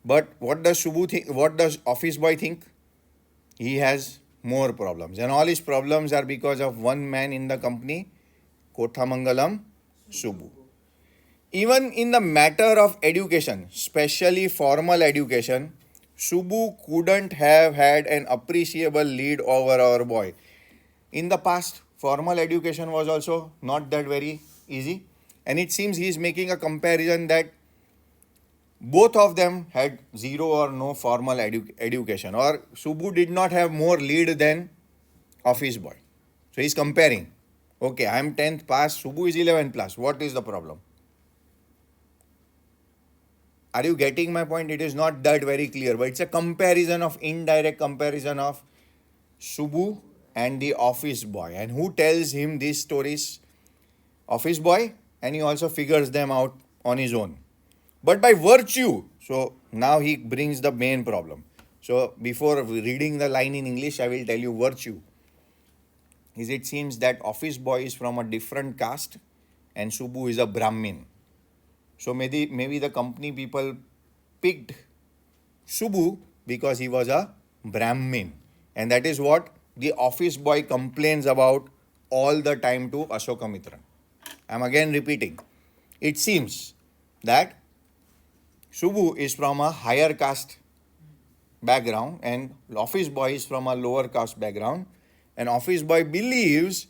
But what does Subbu think? What does office boy think? He has more problems. And all his problems are because of one man in the company, Kothamangalam Subbu. Even in the matter of education, especially formal education, Subbu couldn't have had an appreciable lead over our boy. In the past, formal education was also not that very easy. And it seems he is making a comparison that both of them had zero or no formal education, or Subbu did not have more lead than office boy. So he's comparing. Okay, I am 10th pass, Subbu is 11th plus. What is the problem? Are you getting my point? It is not that very clear, but it's a comparison of indirect comparison of Subbu and the office boy. And who tells him these stories? Office boy, and he also figures them out on his own. But by virtue, so now he brings the main problem. So before reading the line in English, I will tell you virtue. Is it seems that office boy is from a different caste and Subbu is a Brahmin. So maybe the company people picked Subbu because he was a Brahmin. And that is what the office boy complains about all the time to Ashokamitran. I'm again repeating. It seems that Subbu is from a higher caste background and office boy is from a lower caste background. And office boy believes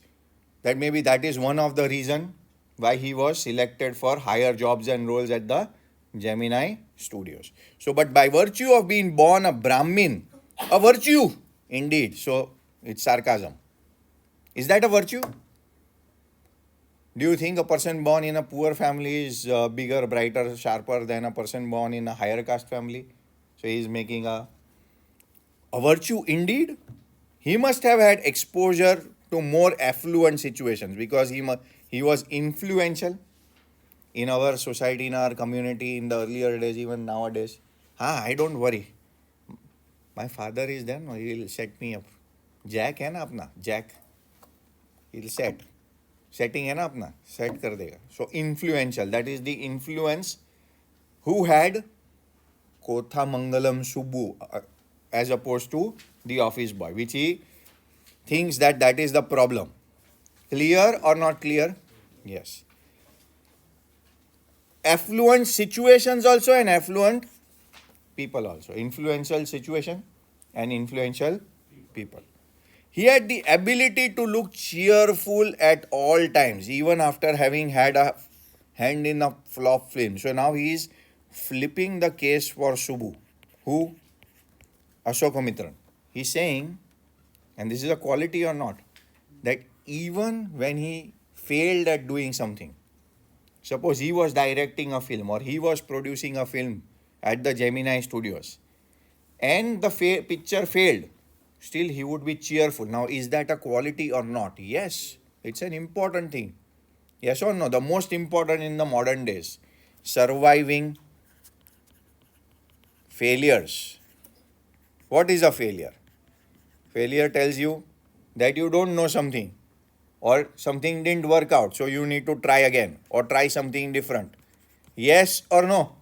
that maybe that is one of the reason why he was selected for higher jobs and roles at the Gemini studios. So, but by virtue of being born a Brahmin, a virtue indeed. So, it's sarcasm. Is that a virtue? Do you think a person born in a poor family is bigger, brighter, sharper than a person born in a higher caste family? So, he is making a virtue indeed. He must have had exposure to more affluent situations because he was influential in our society, in our community, in the earlier days, even nowadays. I don't worry. My father is there, no, he'll set me up. Jack है ना अपना, Jack. He'll set. Setting है ना अपना, set कर देगा. So influential, that is the influence who had Kothamangalam Subbu as opposed to the office boy, which he thinks that is the problem. Clear or not clear? Yes. Affluent situations also and affluent people also. Influential situation and influential people. He had the ability to look cheerful at all times, even after having had a hand in a flop film. So now he is flipping the case for Subbu. Who? Ashokamitran. He's saying, and this is a quality or not, that even when he failed at doing something, suppose he was directing a film or he was producing a film at the Gemini studios and the picture failed, still he would be cheerful. Now, is that a quality or not? Yes, it's an important thing. Yes or no? The most important in the modern days. Surviving failures. What is a failure? Failure tells you that you don't know something or something didn't work out, so you need to try again or try something different. Yes or no?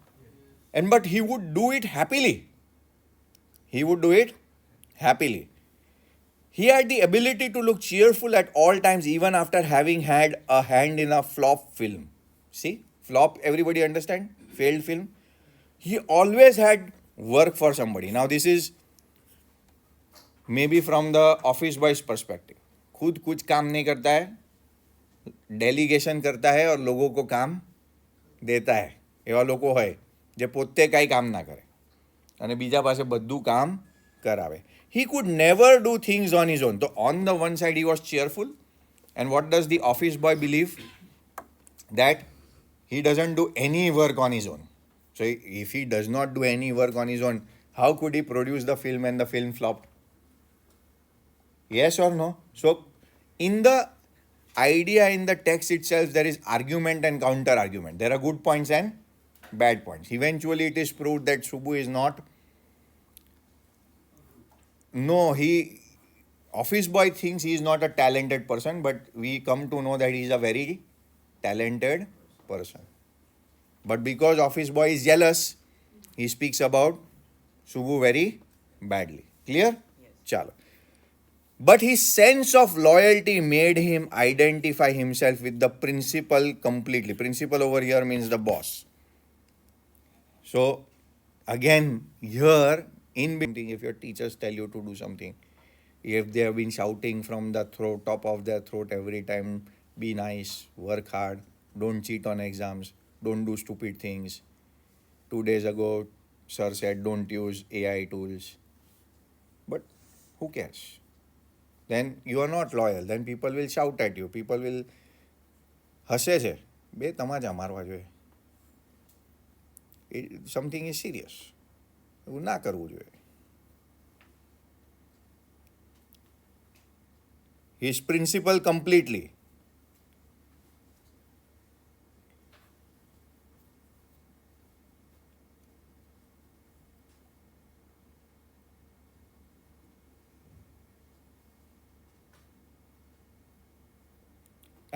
And but he would do it happily. He would do it happily. He had the ability to look cheerful at all times, even after having had a hand in a flop film. See, flop, everybody understand? Failed film. He always had work for somebody. Now, this is maybe from the office boy's perspective. खुद कुछ काम नहीं करता है, delegation करता है और लोगों को काम દેતા है. એવા લોકો હોય જે પોતે કાંઈ કામ ના કરે અને બીજા પાસે બધું કામ કરાવે. He could never do things on his own. So on the one side he was cheerful, and what does the office boy believe? That he doesn't do any work on his own. So if he does not do any work on his own, how could he produce the film and the film flopped? Yes or no? So in the idea, in the text itself, there is argument and counter argument. There are good points and bad points. Eventually it is proved that Subbu is not. No, office boy thinks he is not a talented person, but we come to know that he is a very talented person. But because office boy is jealous, he speaks about Subbu very badly. Clear? Chalo. But his sense of loyalty made him identify himself with the principal completely. Principal over here means the boss. So, again, here, if your teachers tell you to do something, if they have been shouting from the top of their throat every time, be nice, work hard, don't cheat on exams, don't do stupid things. 2 days ago, sir said don't use AI tools. But who cares? Then you are not loyal. Then people will shout at you. People will હસે છે બે તમાજા મારવા જોઈએ. Something is serious. એવું ના કરવું જોઈએ. His principle completely.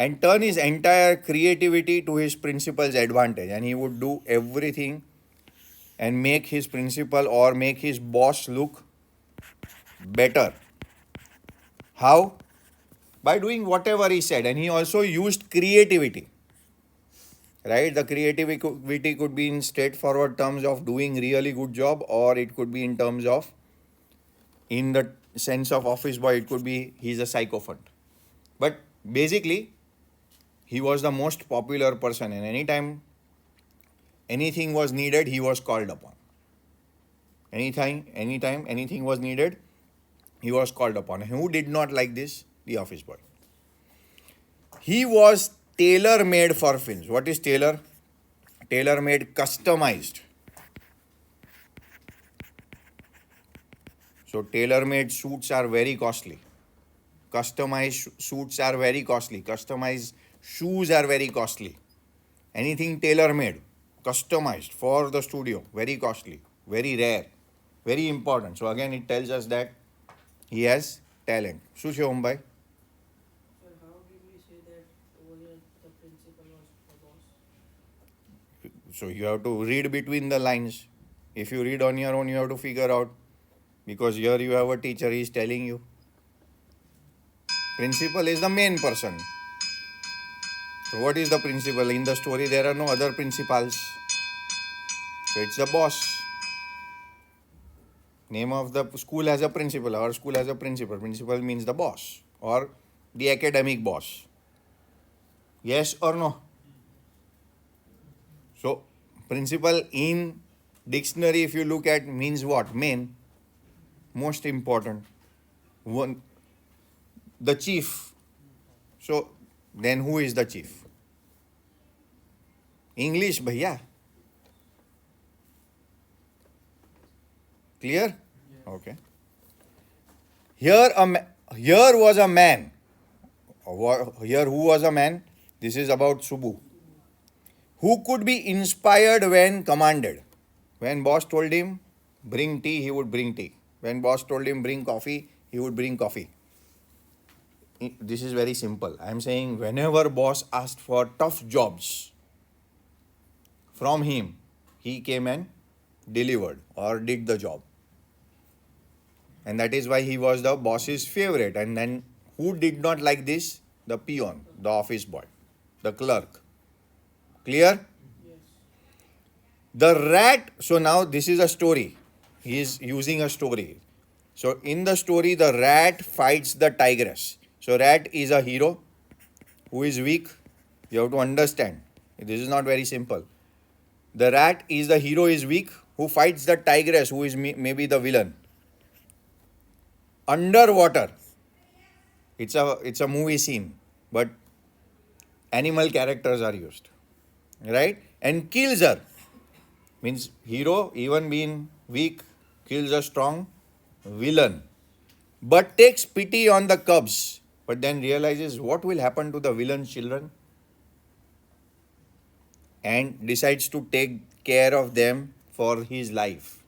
And turn his entire creativity to his principal's advantage, and he would do everything and make his principal or make his boss look better. How? By doing whatever he said. And he also used creativity, right? The creativity could be in straightforward terms of doing really good job, or it could be in terms of, in the sense of office boy, it could be he's a sycophant. But basically, he was the most popular person, and anytime anything was needed, he was called upon. Anytime anything was needed, he was called upon. And who did not like this? The office boy. He was tailor-made for films. What is tailor? Tailor-made, customized. So tailor-made suits are very costly. Customized suits are very costly. Customized shoes are very costly. Anything tailor-made, customized for the studio, very costly, very rare, very important. So again, it tells us that he has talent. શું છે ઓમભાઈ? Sir, how did we say that over here the principal was the boss? So you have to read between the lines. If you read on your own, you have to figure out. Because here you have a teacher, he is telling you. Principal is the main person. So what is the principal? In the story, there are no other principals. So it's the boss. Name of the school has a principal. Our school has a principal. Principal means the boss or the academic boss. Yes or no? So principal in dictionary, if you look at, means what? Main, most important. One, the chief. So then who is the chief? English, bhaiya. Clear? Okay. Here was a man. Here who was a man? This is about Subbu. Who could be inspired when commanded. When boss told him bring tea, he would bring tea. When boss told him bring coffee, he would bring coffee. This is very simple. I am saying whenever boss asked for tough jobs from him, he came and delivered or did the job. And that is why he was the boss's favorite. And then who did not like this? The peon, the office boy, the clerk. Clear? Yes. The rat, so now this is a story. He is using a story. So in the story, the rat fights the tigress. So rat is a hero who is weak. You have to understand. This is not very simple. The rat is the hero, is weak, who fights the tigress, who is maybe the villain. Underwater. It's a movie scene, but animal characters are used. Right? And kills her. Means hero, even being weak, kills a strong villain. But takes pity on the cubs. But then realizes what will happen to the villain's children. And decides to take care of them for his life.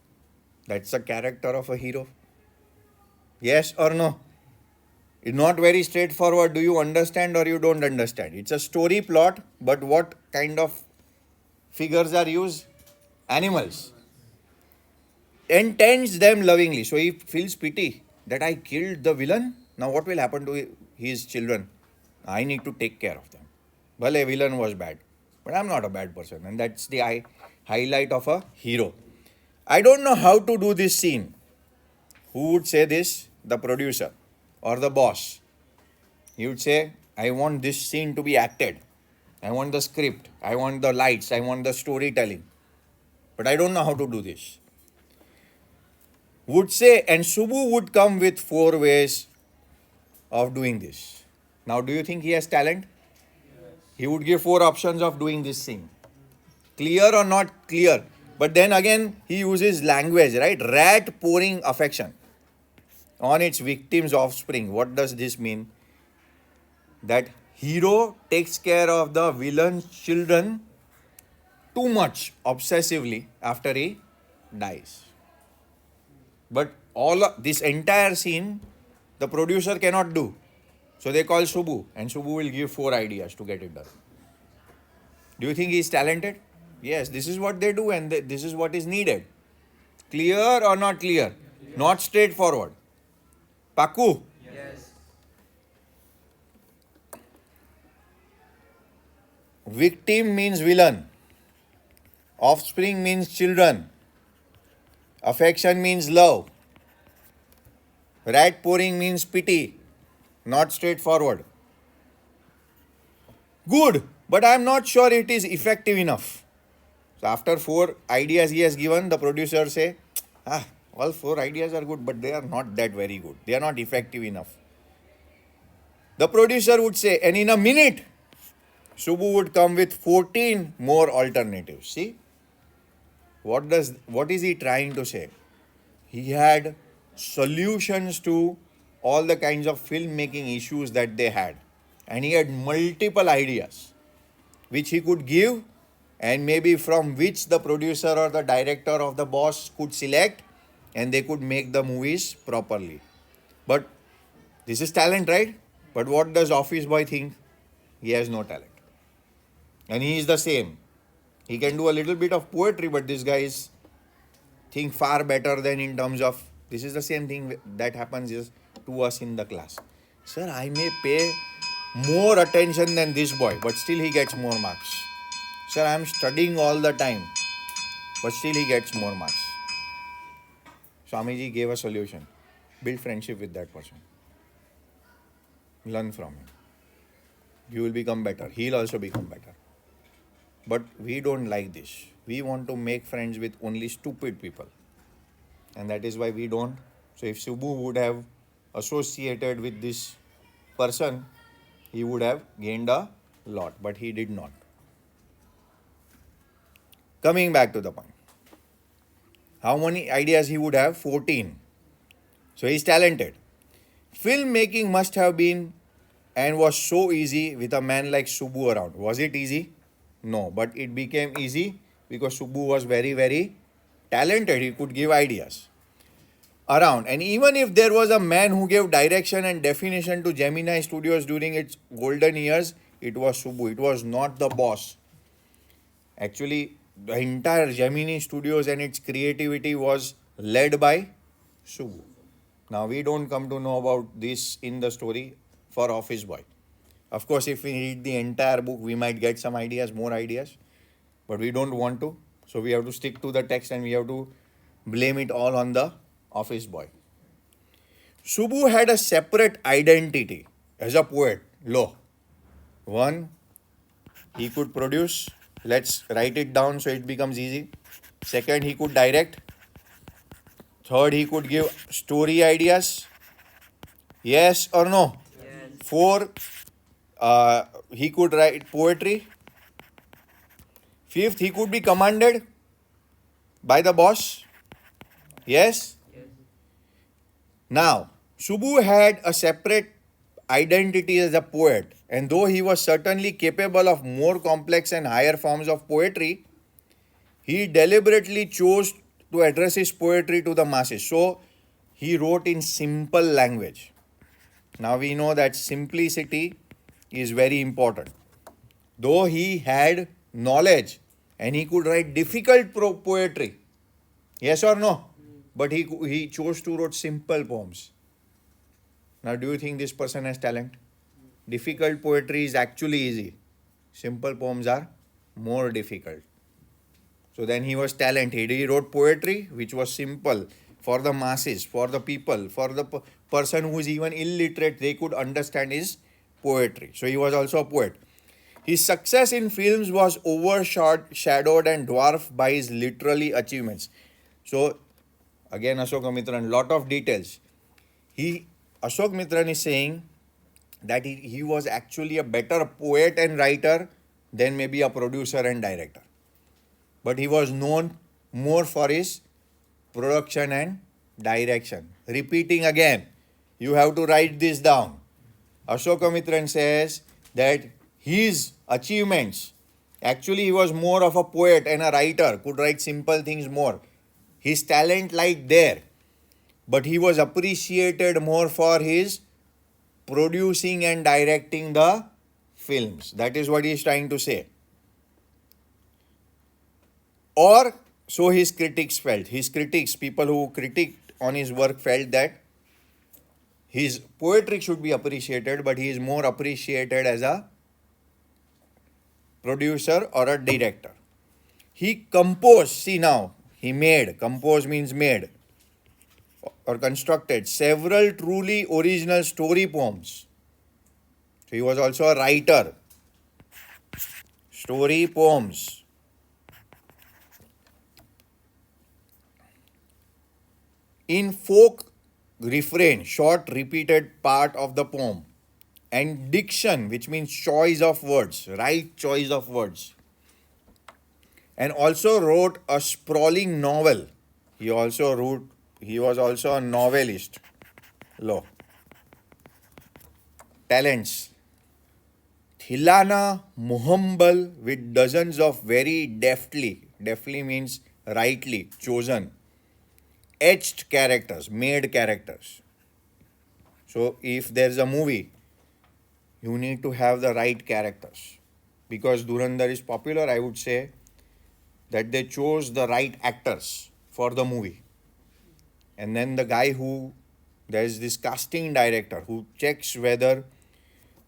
That's the character of a hero. Yes or no? It's not very straightforward. Do you understand or you don't understand? It's a story plot, but what kind of figures are used? Animals. and tends them lovingly. So he feels pity that I killed the villain. Now what will happen to his children? I need to take care of them. Well, a villain was bad, but I'm not a bad person, and that's the highlight of a hero. I don't know how to do this scene. Who would say this? The producer or the boss. He would say, I want this scene to be acted. I want the script. I want the lights. I want the storytelling. But I don't know how to do this. Would say, and Subbu would come with 4 ways of doing this. Now, do you think he has talent? He would give 4 options of doing this scene. Clear or not clear? But then again, he uses language, right? Rat pouring affection on its victim's offspring. What does this mean? That hero takes care of the villain's children too much obsessively after he dies. But this entire scene, the producer cannot do. So they call Subbu, and Subbu will give 4 ideas to get it done. Do you think he is talented? Yes, this is what they do, and this is what is needed. Clear or not clear? Yes. Not straightforward. Paku? Yes. Victim means villain. Offspring means children. Affection means love. Rat pouring means pity. Not straightforward. Good, but I am not sure it is effective enough. So after 4 ideas he has given, the producer say, all 4 ideas are good, but they are not that very good. They are not effective enough. The producer would say, and in a minute, Subbu would come with 14 more alternatives. See? What is he trying to say? He had solutions to all the kinds of filmmaking issues that they had. And he had multiple ideas which he could give, and maybe from which the producer or the director of the boss could select, and they could make the movies properly. But this is talent, right? But what does office boy think? He has no talent. And he is the same. He can do a little bit of poetry, but this guy is think far better than in terms of, this is the same thing that happens to us in the class. Sir, I may pay more attention than this boy, but still he gets more marks. Sir, I am studying all the time, but still he gets more marks. Swamiji gave a solution. Build friendship with that person. Learn from him. You will become better. He'll also become better. But we don't like this. We want to make friends with only stupid people. And that is why we don't. So if Subbu would have associated with this person, he would have gained a lot. But he did not. Coming back to the point. How many ideas he would have? 14. So he's talented. Filmmaking must have been and was so easy with a man like Subbu around. Was it easy? No, but it became easy because Subbu was very, very talented. He could give ideas around. And even if there was a man who gave direction and definition to Gemini Studios during its golden years, it was Subbu. It was not the boss. Actually, the entire Gemini Studios and its creativity was led by Subbu. Now, we don't come to know about this in the story for Office Boy. Of course, if we read the entire book, we might get some ideas, more ideas. But we don't want to. So we have to stick to the text and we have to blame it all on the Office Boy. Subbu had a separate identity as a poet. Lo. One, he could produce. Let's write it down so it becomes easy. Second, he could direct. Third, he could give story ideas. Yes or no? Yes. Four, he could write poetry. Fifth, he could be commanded by the boss. Yes? Yes. Now, Subbu had a separate identity as a poet, and though he was certainly capable of more complex and higher forms of poetry, he deliberately chose to address his poetry to the masses. So, he wrote in simple language. Now, we know that simplicity is very important. Though he had knowledge and he could write difficult poetry. Yes or no? but he chose to write simple poems. Now, do you think this person has talent? Difficult poetry is actually easy. Simple poems are more difficult. So then he was talented. He wrote poetry which was simple for the masses, for the people, for the person who is even illiterate, they could understand his poetry. So he was also a poet. His success in films was overshadowed and dwarfed by his literary achievements. So again, Ashok Mitran, lot of details. Ashok Mitran is saying that he was actually a better poet and writer than maybe a producer and director. But he was known more for his production and direction. Repeating again, you have to write this down. Ashoka Mitran says that his achievements, actually he was more of a poet and a writer, could write simple things more. His talent lied there, but he was appreciated more for his producing and directing the films. That is what he is trying to say. Or so his critics felt. His critics, people who critiqued on his work, felt that his poetry should be appreciated, but he is more appreciated as a producer or a director. He composed, see now, he made, compose means made or constructed several truly original story poems. So he was also a writer. Story poems. In folk refrain, short repeated part of the poem, and diction, which means choice of words, right choice of words. And also wrote a sprawling novel. He was also a novelist. Lo. Talents. Thilana Muhambal with dozens of very deftly means rightly, chosen, etched characters, made characters. So if there's a movie, you need to have the right characters. Because Dhurandhar is popular, I would say that they chose the right actors for the movie. And then there's this casting director who checks whether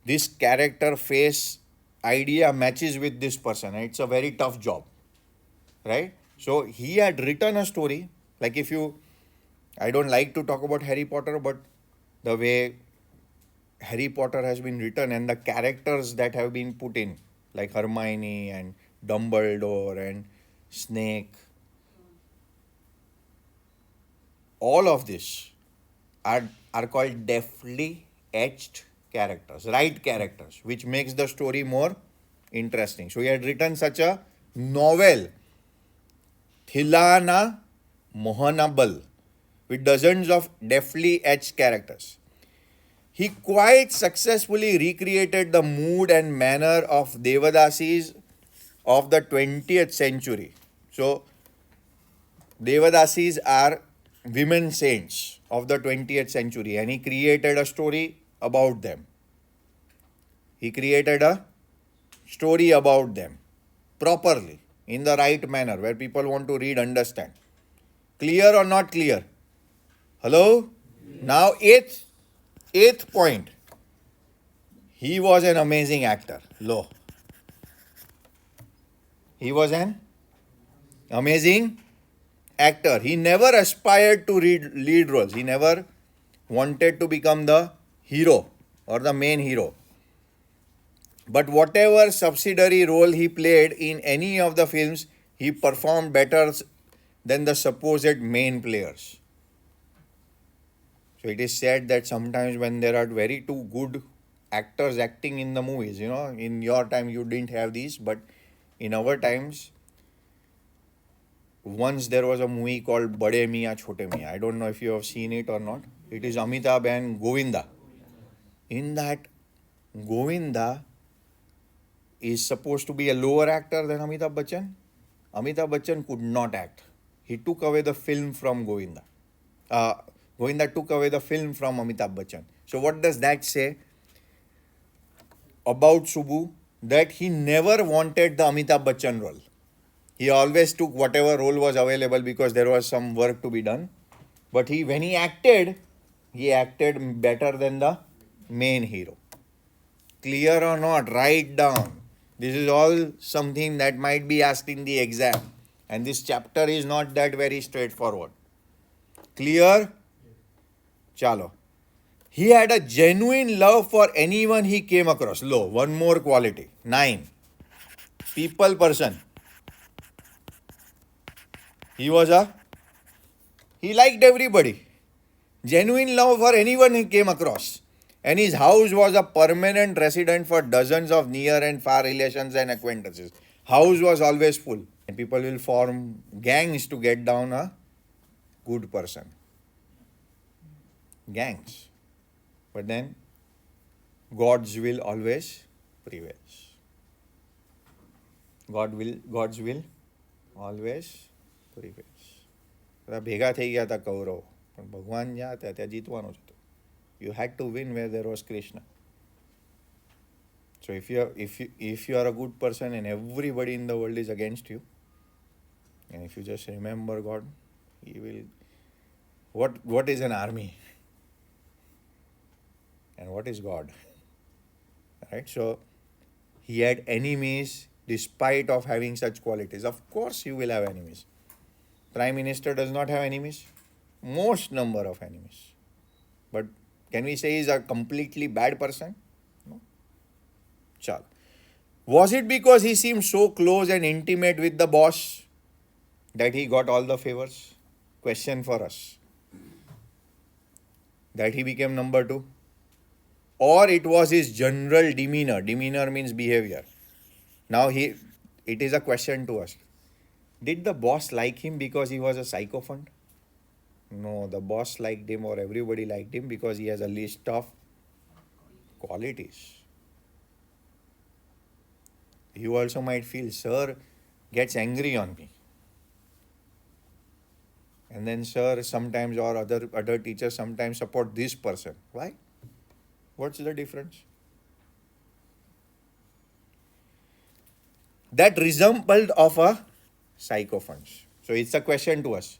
this character face idea matches with this person. And it's a very tough job, right? So he had written a story, like I don't like to talk about Harry Potter, but the way Harry Potter has been written and the characters that have been put in, like Hermione and Dumbledore and Snake, all of this are called deftly etched characters, right characters, which makes the story more interesting. So he had written such a novel, Thilana Mohanabal, with dozens of deftly etched characters. He quite successfully recreated the mood and manner of Devadasis of the 20th century. So, Devadasis are women saints of the 20th century, and he created a story about them. He created a story about them properly, in the right manner, where people want to read, understand. Clear or not clear? Hello? Now, eighth point. He was an amazing actor. Lo. He was an amazing actor. He never aspired to lead roles. He never wanted to become the hero or the main hero. But whatever subsidiary role he played in any of the films, he performed better than the supposed main players. So it is said that sometimes when there are very two good actors acting in the movies, in your time you didn't have these, but in our times, once there was a movie called Bade Miyan Chote Miyan. I don't know if you have seen it or not. It is Amitabh and Govinda. In that, Govinda is supposed to be a lower actor than Amitabh Bachchan. Amitabh Bachchan could not act. He took away the film from Govinda. Govinda took away the film from Amitabh Bachchan. So what does that say about Subbu? That he never wanted the Amitabh Bachchan role. He always took whatever role was available because there was some work to be done. But when he acted better than the main hero. Clear or not? Write down. This is all something that might be asked in the exam. And this chapter is not that very straightforward. Clear? Chalo. He had a genuine love for anyone he came across. Lo, one more quality. 9. People person. He was a, he liked everybody. Genuine love for anyone he came across. And his house was a permanent resident for dozens of near and far relations and acquaintances. House was always full. And people will form gangs to get down a good person. Gangs. But then God's will always prevails. God's will always prevails. બધા ભેગા થઈ ગયા હતા કૌરવો પણ ભગવાન જ્યાં હતા ત્યાં જીતવાનું જ હતું. You had to win where there was Krishna. So if you are a good person and everybody in the world is against you, and if you just remember God, He will. What is an army? And what is God? Right? So he had enemies despite of having such qualities. Of course you will have enemies. Prime Minister does not have enemies. Most number of enemies. But can we say he's a completely bad person? No. Chal. Was it because he seemed so close and intimate with the boss that he got all the favors? Question for us. That he became number 2? Or it was his general demeanor. Demeanor means behavior. Now it is a question to us. Did the boss like him because he was a sycophant? No, the boss liked him or everybody liked him because he has a list of qualities. You also might feel, sir gets angry on me. And then sir sometimes or other teachers sometimes support this person. Why? What's the difference? That resembled of a sycophant. So it's a question to us.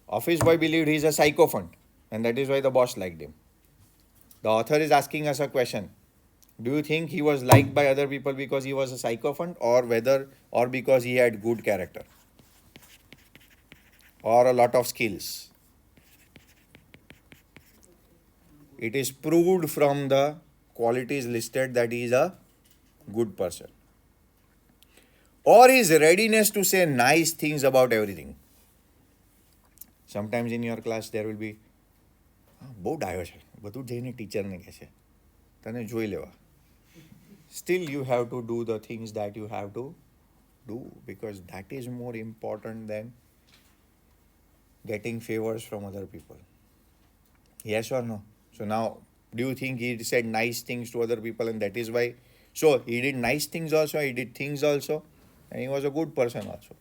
Office boy believed he's a sycophant, and that is why the boss liked him. The author is asking us a question. Do you think he was liked by other people because he was a sycophant, or because he had good character? Or a lot of skills? It is proved from the qualities listed that he is a good person. Or his readiness to say nice things about everything. Sometimes in your class there will be, બહુ ડાયો છે, બધું જઈને ટીચરને કહે છે, તને જોઈ લેવા. Still you have to do the things that you have to do, because that is more important than getting favors from other people. Yes or no? So now, do you think he said nice things to other people and that is why? So he did nice things also, he did things also, and he was a good person also.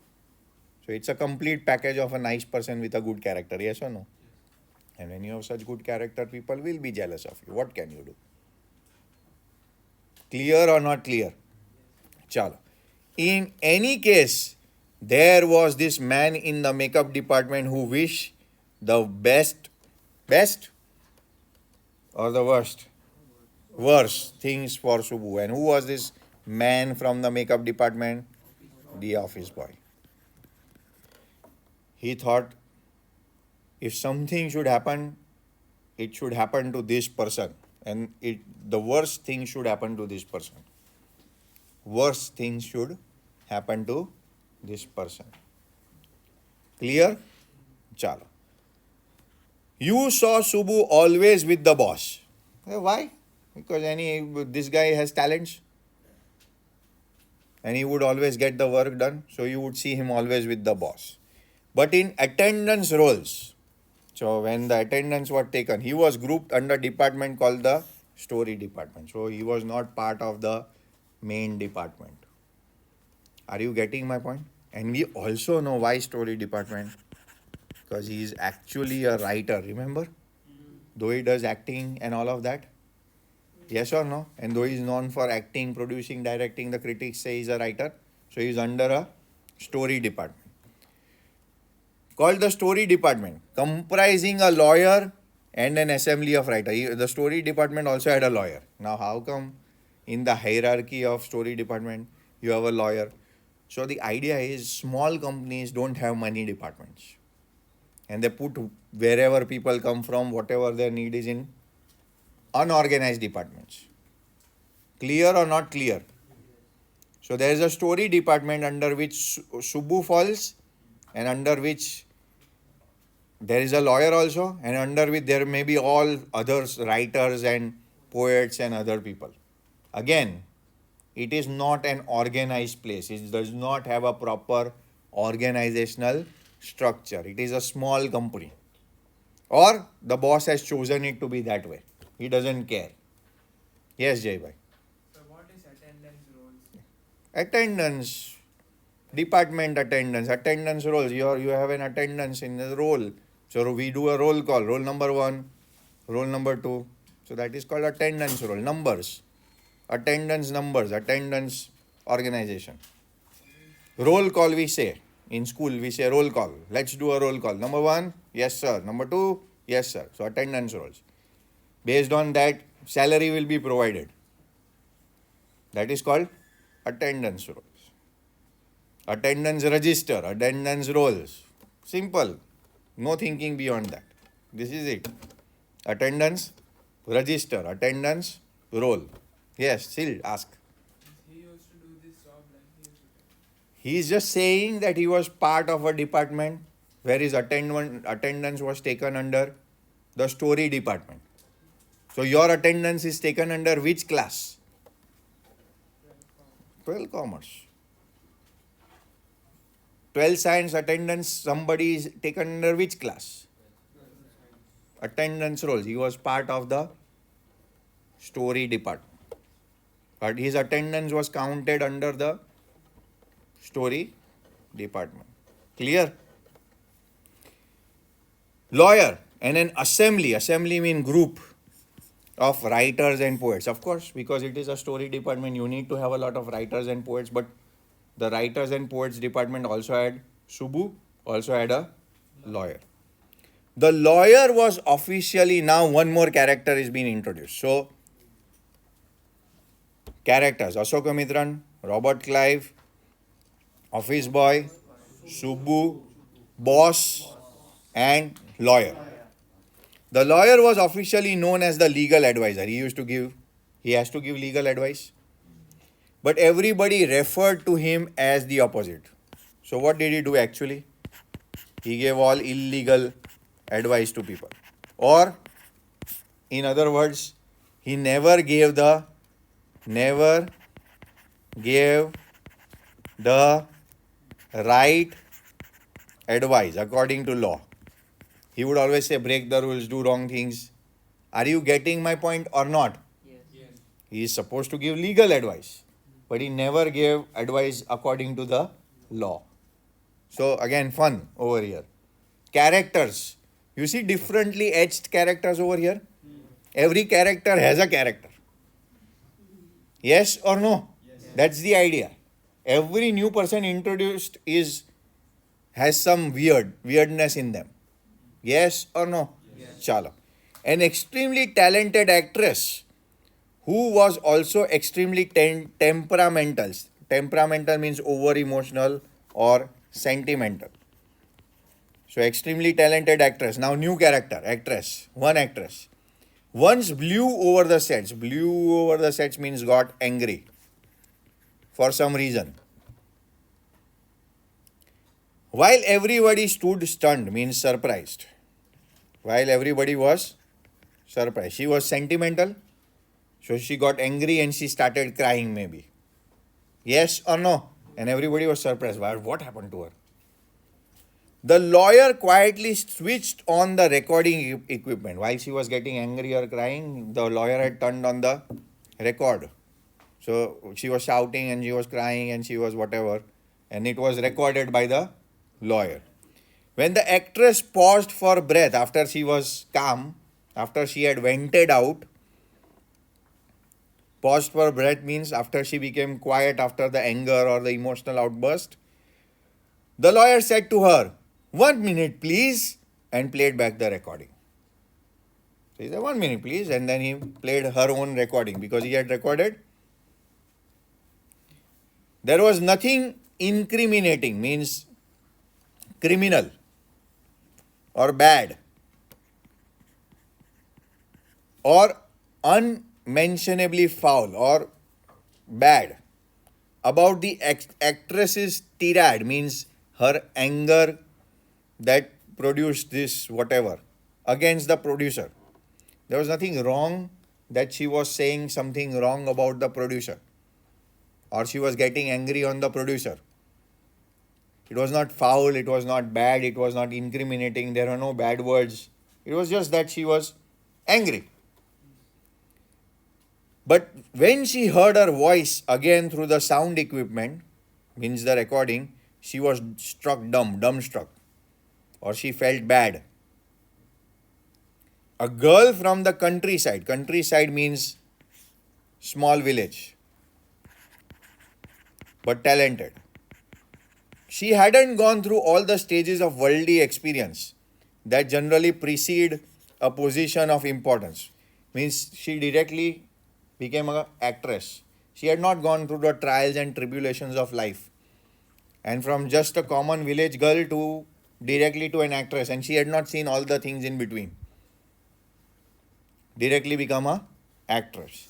So it's a complete package of a nice person with a good character. Yes or no? And when you have such good character, people will be jealous of you. What can you do? Clear or not clear? Chalo. In any case, there was this man in the makeup department who wished the best or the worst things for Subbu. And who was this man from the makeup department? The office boy. He thought, if something should happen, it should happen to this person. And the worst thing should happen to this person. Worst things should happen to this person. Clear? Chalo. You saw Subbu always with the boss. Why? Because this guy has talents. And he would always get the work done. So you would see him always with the boss. But in attendance roles, so when the attendance was taken, he was grouped under department called the story department. So he was not part of the main department. Are you getting my point? And we also know why story department. Because he is actually a writer, remember? Though he does acting and all of that. Yes or no? And though he is known for acting, producing, directing, the critics say he's a writer. So he is under a story department. called the story department, comprising a lawyer and an assembly of writers. The story department also had a lawyer. Now, how come in the hierarchy of story department you have a lawyer? So the idea is small companies don't have money departments, and they put wherever people come from, whatever their need is, in unorganized departments. Clear or not clear? So there is a story department under which Subbu falls, and under which there is a lawyer also, and under which there may be all others, writers and poets and other people. Again, it is not an organized place. It does not have a proper organizational structure. It is a small company. Or the boss has chosen it to be that way. He doesn't care. Yes, Jay bhai. So what is attendance rules? Attendance, department attendance roles. You have an attendance in the roll. So we do a roll call. Roll number 1, roll number 2. So that is called attendance roll. Numbers. Attendance numbers, attendance organization. Roll call we say. In school we say roll call. Let's do a roll call. Number 1, yes sir. Number 2, yes sir. So attendance rolls. Based on that, salary will be provided. That is called attendance rolls. Attendance register, attendance rolls. Simple. No thinking beyond that. This is it. Attendance register, attendance roll. Yes, still ask. He used to do this job like he used to do. He is just saying that he was part of a department where his attendance was taken under the story department. So your attendance is taken under which class? 12 commerce. 12 science attendance, somebody is taken under which class? Attendance rolls. He was part of the story department. But his attendance was counted under the story department. Clear? Lawyer and an assembly. Assembly means group of writers and poets. Of course, because it is a story department, you need to have a lot of writers and poets. But the writers and poets department also had Subbu, also had a lawyer. The lawyer was officially, now one more character is being introduced. So, characters: Ashoka Mitran, Robert Clive, office boy, Subbu, boss, and lawyer. The lawyer was officially known as the legal advisor. He has to give legal advice. But everybody referred to him as the opposite. So what did he do actually? He gave all illegal advice to people. Or, in other words, he never gave the right advice according to law. He would always say, break the rules, do wrong things. Are you getting my point or not? Yes. He is supposed to give legal advice, but he never gave advice according to the law. So again, fun over here. Characters. You see differently etched characters over here? Every character has a character. Yes or no? Yes. That's the idea. Every new person introduced has some weirdness in them. Yes or no? Yes. Chala. An extremely talented actress who was also extremely temperamental. Temperamental means over emotional or sentimental. So extremely talented actress. Now new character, actress. One actress. Once blew over the sets. Blew over the sets means got angry for some reason. While everybody stood stunned means surprised. While everybody was surprised. She was sentimental. So she got angry and she started crying maybe. Yes or no? And everybody was surprised. What happened to her? The lawyer quietly switched on the recording equipment. While she was getting angry or crying, the lawyer had turned on the record. So she was shouting and she was crying and she was whatever. And it was recorded by the lawyer. When the actress paused for breath after she was calm, after she had vented out, paused for breath means after she became quiet after the anger or the emotional outburst, the lawyer said to her, 1 minute, please, and played back the recording. So he said, 1 minute, please, and then he played her own recording because he had recorded. There was nothing incriminating, means criminal or bad or unmentionably foul or bad about the actress's tirade, means her anger that produced this whatever against the producer. There was nothing wrong that she was saying something wrong about the producer or she was getting angry on the producer. It was not foul, it was not bad, it was not incriminating, there were no bad words. It was just that she was angry. But when she heard her voice again through the sound equipment, means the recording, she was struck dumbstruck, or she felt bad. A girl from the countryside means small village, but talented. She hadn't gone through all the stages of worldly experience that generally precede a position of importance. Means she directly became an actress. She had not gone through the trials and tribulations of life. And from just a common village girl to directly to an actress, and she had not seen all the things in between. Directly become a actress.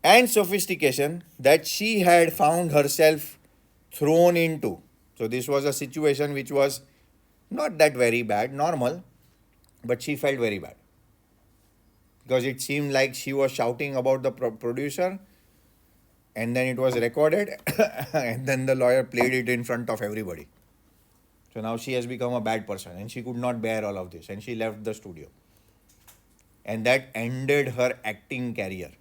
And sophistication that she had found herself thrown into. So this was a situation which was not that very bad, normal, but she felt very bad. Because it seemed like she was shouting about the producer, and then it was recorded, and then the lawyer played it in front of everybody. So now she has become a bad person, and she could not bear all of this, and she left the studio. And that ended her acting career.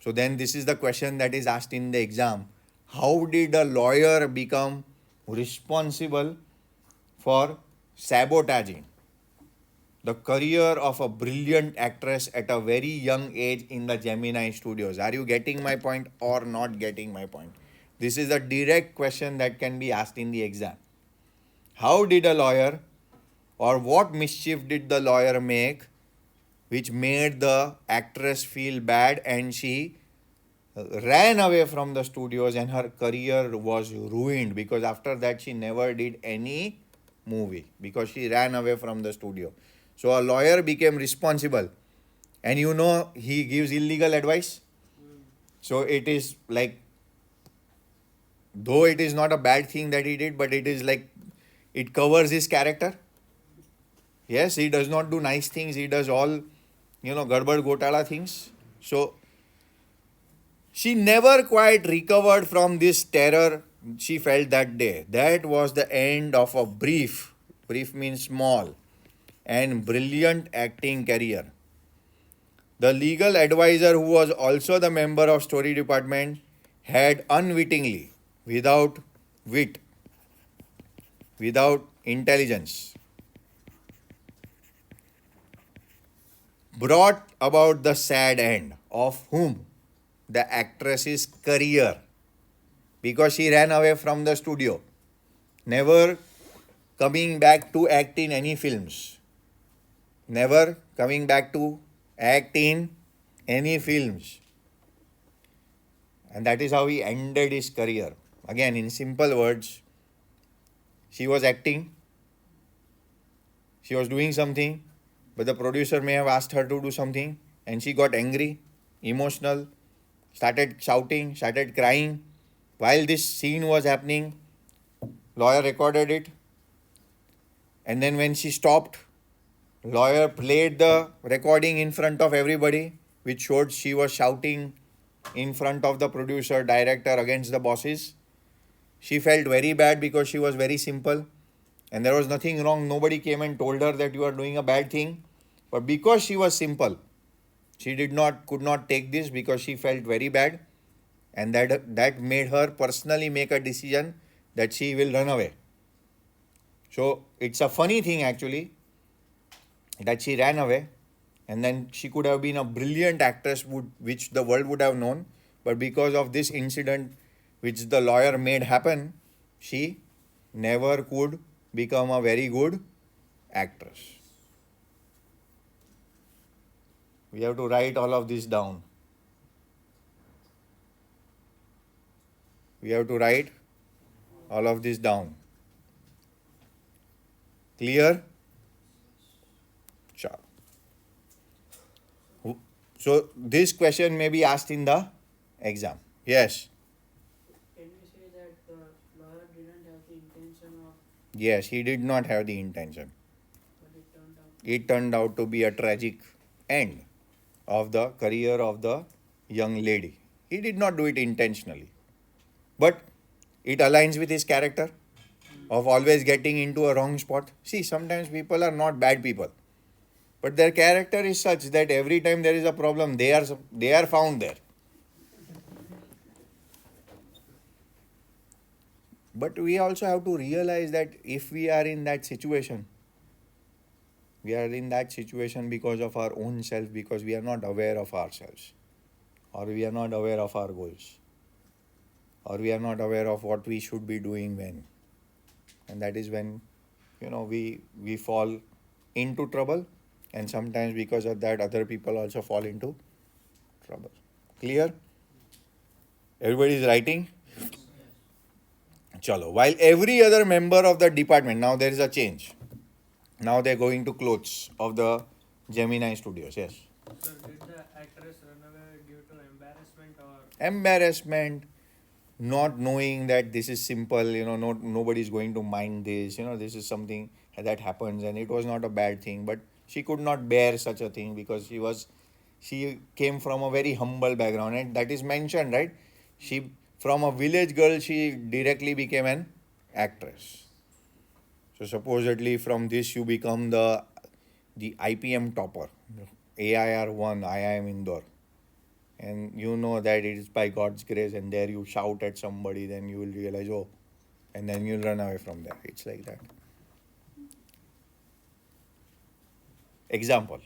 So then this is the question that is asked in the exam. How did a lawyer become responsible for sabotaging the career of a brilliant actress at a very young age in the Gemini studios? Are you getting my point or not getting my point? This is a direct question that can be asked in the exam. How did a lawyer, or what mischief did the lawyer make which made the actress feel bad and she ran away from the studios and her career was ruined, because after that she never did any movie because she ran away from the studio. So a lawyer became responsible, and he gives illegal advice. So it is like, though it is not a bad thing that he did, but it is like it covers his character. Yes, he does not do nice things, he does all gadbad gotala things. So she never quite recovered from this terror she felt that day. That was the end of a brief means small, and brilliant acting career. The legal advisor, who was also the member of story department, had unwittingly, without wit, without intelligence, brought about the sad end of whom? The actress's career, because she ran away from the studio, never coming back to act in any films, never coming back to act in any films. And that is how he ended his career. Again, in simple words, she was acting, she was doing something, but the producer may have asked her to do something, and she got angry, emotional, started shouting, started crying. While this scene was happening, lawyer recorded it. And then when she stopped, lawyer played the recording in front of everybody, which showed she was shouting in front of the producer, director, against the bosses. She felt very bad because she was very simple and there was nothing wrong. Nobody came and told her that you are doing a bad thing. But because she was simple, she could not take this, because she felt very bad, and that made her personally make a decision that she will run away. So it's a funny thing actually that she ran away, and then she could have been a brilliant actress which the world would have known, but because of this incident which the lawyer made happen, she never could become a very good actress. We have to write all of this down. We have to write all of this down. Clear? Sure. So this question may be asked in the exam. Yes. Can we say that the lawyer didn't have the intention of, Yes, he did not have the intention. but it turned out? It turned out to be a tragic end of the career of the young lady. He did not do it intentionally. But it aligns with his character of always getting into a wrong spot. See, sometimes people are not bad people, but their character is such that every time there is a problem, they are found there. But we also have to realize that if we are in that situation, we are in that situation because of our own self, because we are not aware of ourselves, or we are not aware of our goals, or we are not aware of what we should be doing when. And that is when, we fall into trouble, and sometimes because of that, other people also fall into trouble. Clear? Everybody is writing? Chalo. While every other member of the department, now there is a change. Now they're going to clothes of the Gemini Studios. Yes. Sir, did the actress run away due to embarrassment or? Embarrassment, not knowing that this is simple, nobody is going to mind this, this is something that happens, and it was not a bad thing, but she could not bear such a thing because she came from a very humble background, and that is mentioned, right? She, from a village girl, she directly became an actress. So supposedly from this you become the IPM topper, AIR1, IIM Indore. And you know that it is by God's grace, and there you shout at somebody, then you will realize, oh, and then you'll run away from there. It's like that. Example.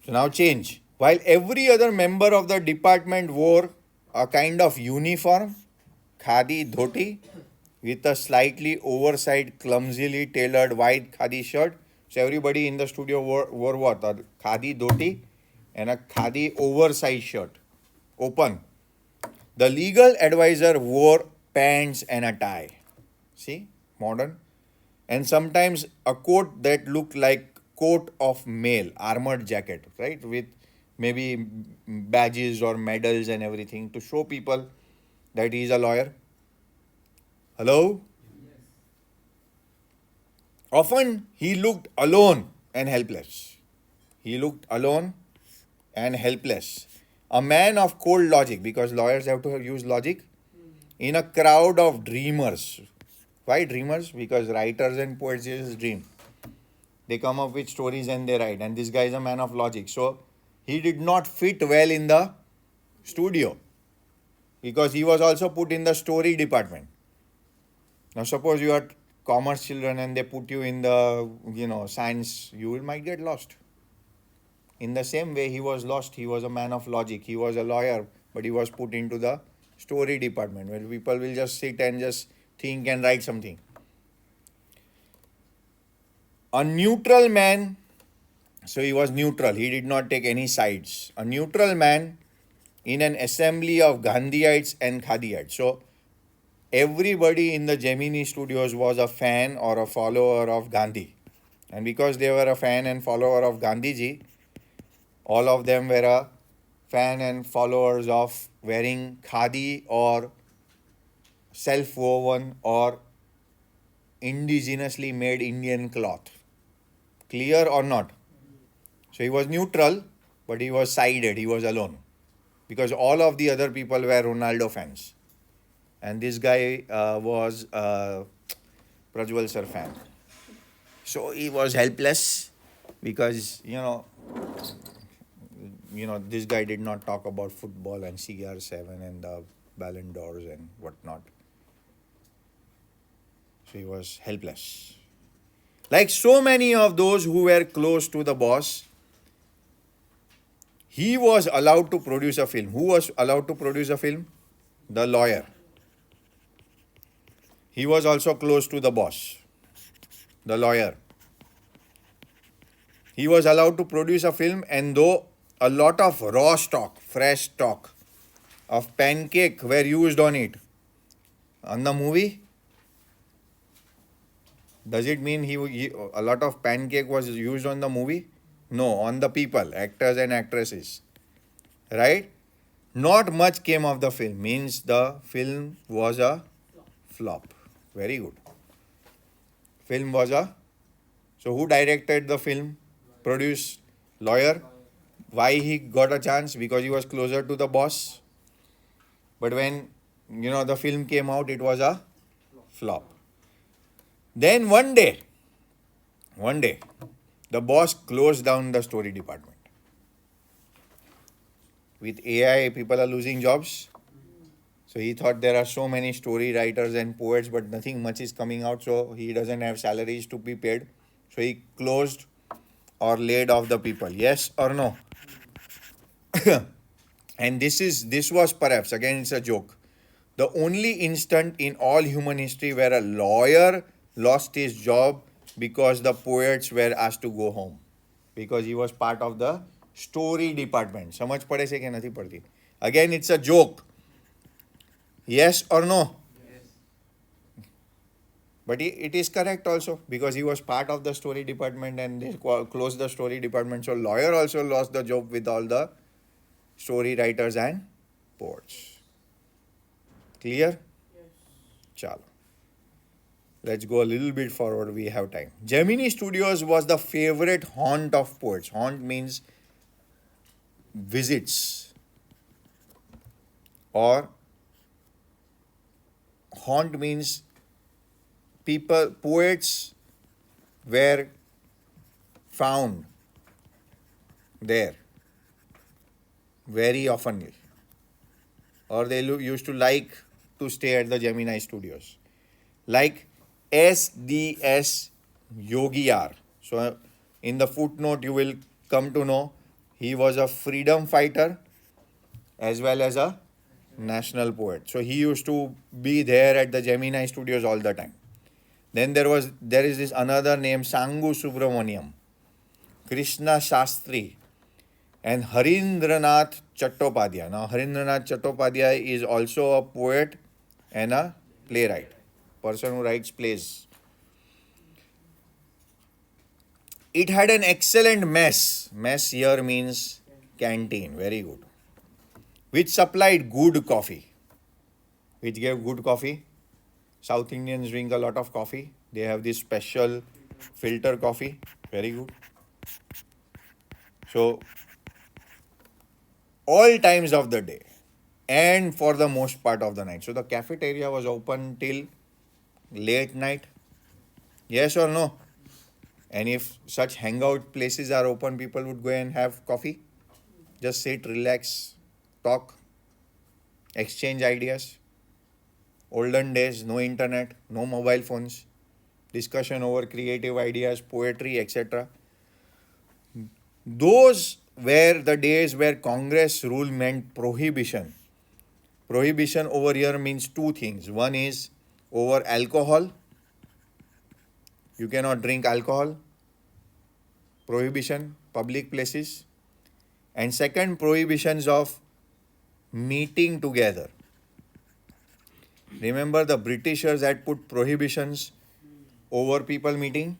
So now change. While every other member of the department wore a kind of uniform, khadi dhoti, with a slightly oversized, clumsily tailored white khadi shirt. So everybody in the studio wore what? A khadi dhoti and a khadi oversized shirt, open. The legal advisor wore pants and a tie. See, modern. And sometimes a coat that looked like coat of mail, armored jacket, right? With maybe badges or medals and everything to show people that he is a lawyer. Hello? Often he looked alone and helpless. He looked alone and helpless. A man of cold logic, because lawyers have to use logic, in a crowd of dreamers. Why dreamers? Because writers and poets just dream. They come up with stories and they write. And this guy is a man of logic. So he did not fit well in the studio because he was also put in the story department. Now suppose you are commerce children and they put you in the science, you might get lost. In the same way, he was lost. He was a man of logic. He was a lawyer, but he was put into the story department where people will just sit and just think and write something. A neutral man, so he was neutral. He did not take any sides. A neutral man in an assembly of Gandhiites and Khadiites. So everybody in the Gemini Studios was a fan or a follower of Gandhi. And because they were a fan and follower of Gandhiji, all of them were a fan and followers of wearing khadi or self-woven or indigenously made Indian cloth. Clear or not? So he was neutral, but he was sided. He was alone. Because all of the other people were Ronaldo fans. And this guy was Prajwal sir fan. So he was helpless because, this guy did not talk about football and CR7 and the Ballon d'Ors and whatnot. So he was helpless. Like so many of those who were close to the boss, he was allowed to produce a film. Who was allowed to produce a film? The lawyer. He was also close to the boss, the lawyer. He was allowed to produce a film, and though a lot of raw stock, fresh stock of pancake were used on it, on the movie, does it mean a lot of pancake was used on the movie? No, on the people, actors and actresses. Right? Not much came of the film, means the film was a flop. Very good. Film was a. So, who directed the film? Produced? Lawyer. Why he got a chance? Because he was closer to the boss. But when the film came out, it was a flop. Then one day, the boss closed down the story department. With AI, people are losing jobs. So he thought there are so many story writers and poets, but nothing much is coming out. So he doesn't have salaries to be paid. So he closed or laid off the people. Yes or no? And this was perhaps, again, it's a joke, the only instant in all human history where a lawyer lost his job because the poets were asked to go home, because he was part of the story department. समझ पड़े से कि नहीं पड़ती? Again, it's a joke. Yes or no? Yes. But it is correct also, because he was part of the story department and they closed the story department. So lawyer also lost the job with all the story writers and poets. Clear? Yes. Chalo. Let's go a little bit forward. We have time. Gemini Studios was the favorite haunt of poets. Haunt means visits, or haunt means poets were found there very oftenly, or they used to like to stay at the Gemini Studios, like SDS Yogiyar. So in the footnote you will come to know he was a freedom fighter as well as a national poet. So he used to be there at the Gemini Studios all the time. Then there is this another name, Sangu Subramaniam, Krishna Shastri, and Harindranath Chattopadhyay. Now Harindranath Chattopadhyay is also a poet and a playwright, person who writes plays. It had an excellent mess. Mess here means canteen. Very good. Which supplied good coffee. Which gave good coffee. South Indians drink a lot of coffee. They have this special filter coffee. Very good. So, all times of the day and for the most part of the night. So, the cafeteria was open till late night. Yes or no? And if such hangout places are open, people would go and have coffee. Just sit, relax, talk, exchange ideas. Olden days, no internet, no mobile phones, discussion over creative ideas, poetry, etc. Those were the days where Congress rule meant prohibition. Prohibition over here means two things. One is over alcohol. You cannot drink alcohol. Prohibition, public places. And second, prohibitions of meeting together. Remember, the Britishers had put prohibitions over people meeting,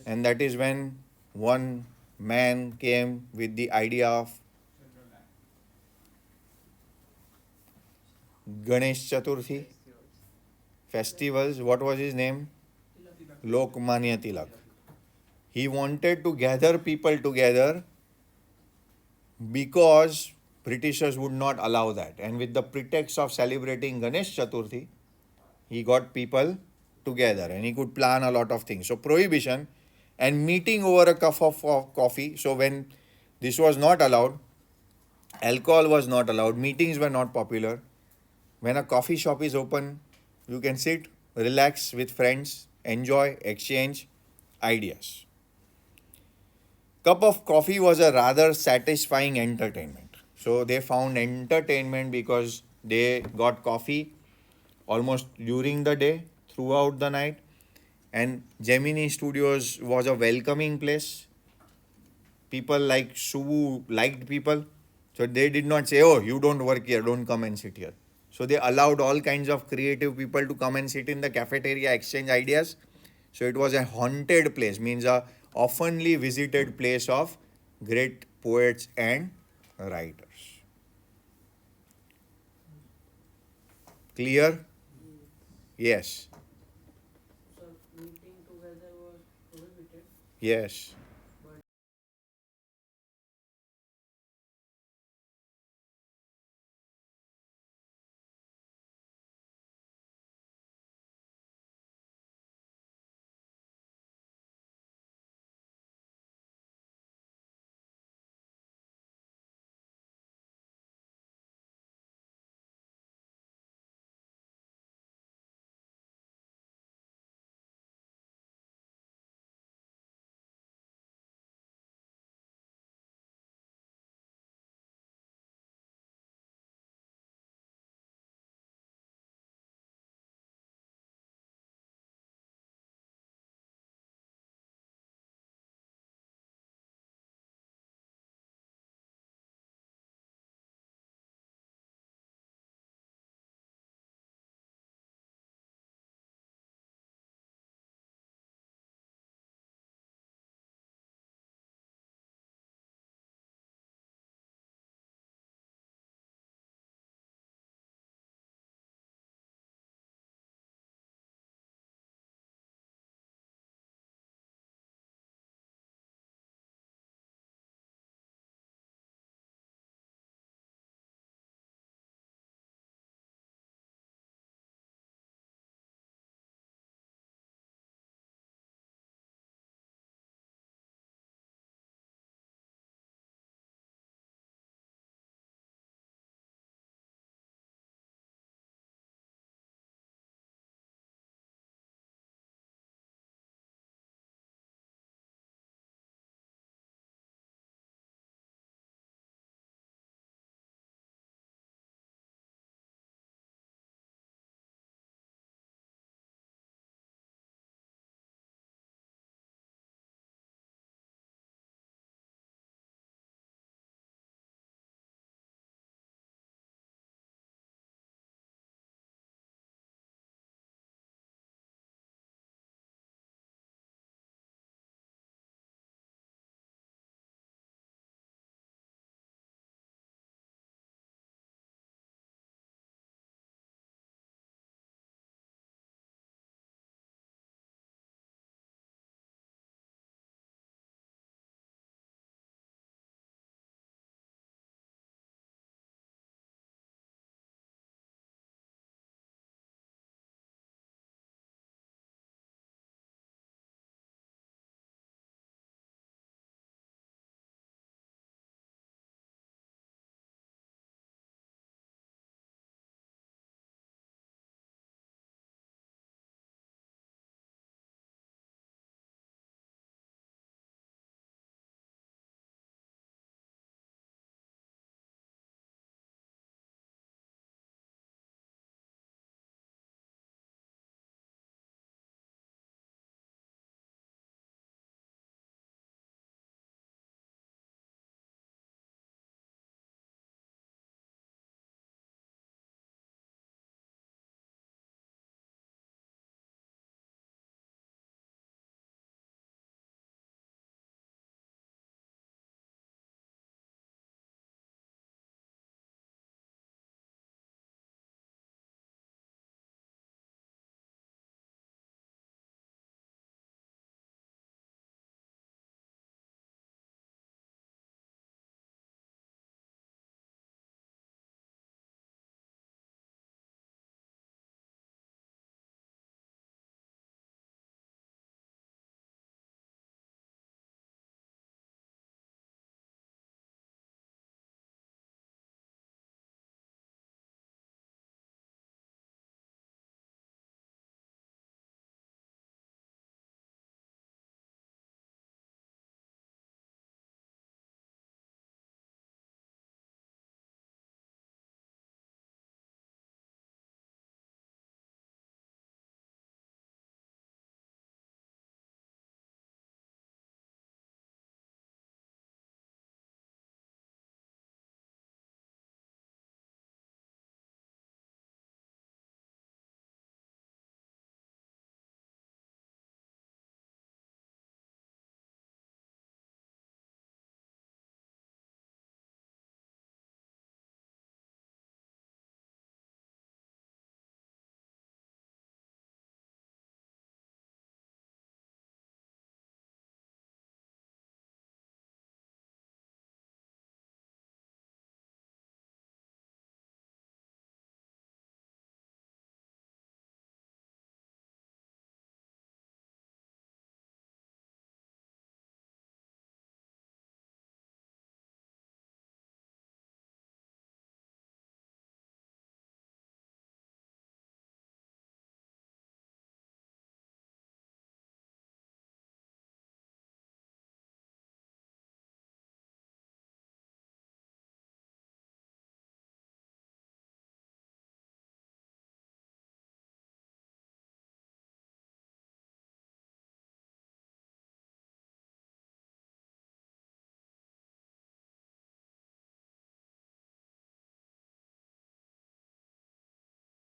and that is when one man came with the idea of Ganesh Chaturthi festivals. What was his name? Lokmanya Tilak. He wanted to gather people together because Britishers would not allow that. And with the pretext of celebrating Ganesh Chaturthi, he got people together and he could plan a lot of things. So prohibition and meeting over a cup of coffee. So when this was not allowed, alcohol was not allowed, meetings were not popular. When a coffee shop is open, you can sit, relax with friends, enjoy, exchange ideas. Cup of coffee was a rather satisfying entertainment. So they found entertainment because they got coffee almost during the day, throughout the night. And Gemini Studios was a welcoming place. People like Subu liked people. So they did not say, oh, you don't work here, don't come and sit here. So they allowed all kinds of creative people to come and sit in the cafeteria, exchange ideas. So it was a haunted place, means a oftenly visited place of great poets and writers. Clear? Yes. So meeting together was prohibited. Yes.